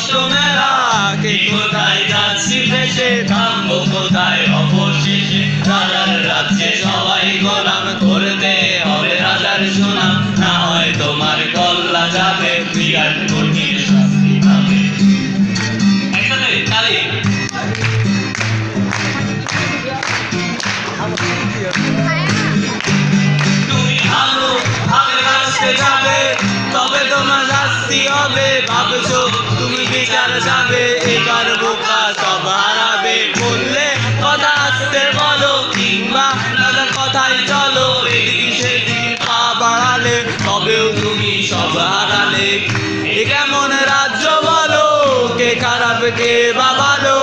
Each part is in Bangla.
কষ্ট মেলা, কে কোথায় যাচ্ছি ভেসে, থামবো কোথায় অবশেষে। রাজার রাজ্যে সবাই গোলাম, করতে হবে রাজার সুনাম, না হয় তোমার কল্লা যাবে, বিরাট কঠিন শাস্তি পাবে। একসাথে তালি। তুমি ভালো ভাবে বাঁচতে যাবে, তবে তোমার শাস্তি হবে। ভাবছো তুমি বিচার যাবে, এবার বোকা সব হারাবে। বললে কথা আসতে বলো, কিংবা তাদের কথাই চলো, এদিকে সেদিকে পা বাড়ালে, তবেও তুমি সব হারালে। এ কেমন রাজ্য বলো, কে খারাপ কে বা ভালো,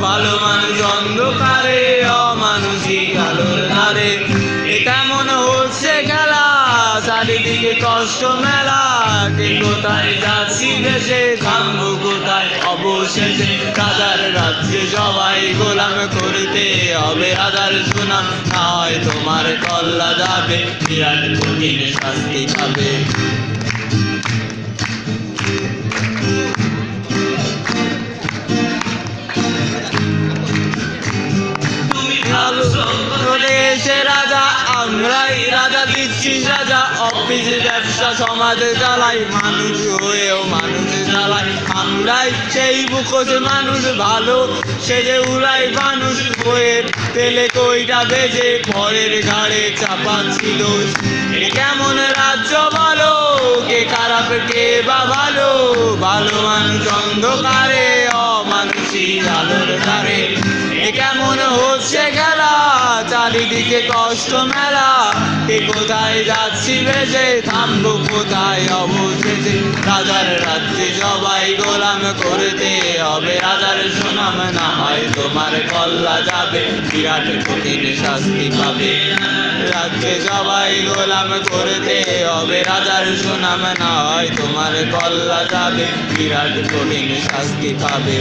ভালো মানুষ অন্ধকারে, অমানুষই আলোর ধারে। এ কেমন হচ্ছে খেলা, চারিদিকে কষ্ট মেলা, কে কোথায় যাচ্ছি ভেসে, থামবো কোথায় অবশেষে। রাজার রাজ্যে সবাই গোলাম, করতে হবে রাজার সুনাম, না হয় তোমার কল্লা যাবে, বিরাট কঠিন শাস্তি পাবে। তুমি ভাবছো এসে রাজা, আমরাই রাজা দিচ্ছি সাজা। অফিস ব্যবসা সমাজ চালাই, মানুষ হয়েও মানুষ চালাই। আমরাই সেই মুখোশ মানুষ, ভালো সেজে উড়াই মানুষ। বইয়ের তেলে কইটা বেজে, পরের ঘাড়ে চাপাচ্ছিল। এ কেমন রাজ্য বলো, কে খারাপ কে বা ভালো, ভালো মানুষ অন্ধকারে, অমানুষই আলোর ধারে। এ কেমন হচ্ছে খেলা, চারিদিকে কষ্ট মেলা, কে কোথায় যাচ্ছি ভেসে, থামবো কোথায় অবশেষে। রাজার রাজ্যে সবাই গোলাম, করতে হবে রাজার সুনাম, না হয় তোমার কল্লা যাবে, বিরাট কঠিন শাস্তি পাবে। রাজ্যে সবাই গোলাম, করতে হবে রাজার সুনাম, না হয় তোমার কল্লা যাবে, বিরাট কঠিন শাস্তি পাবে।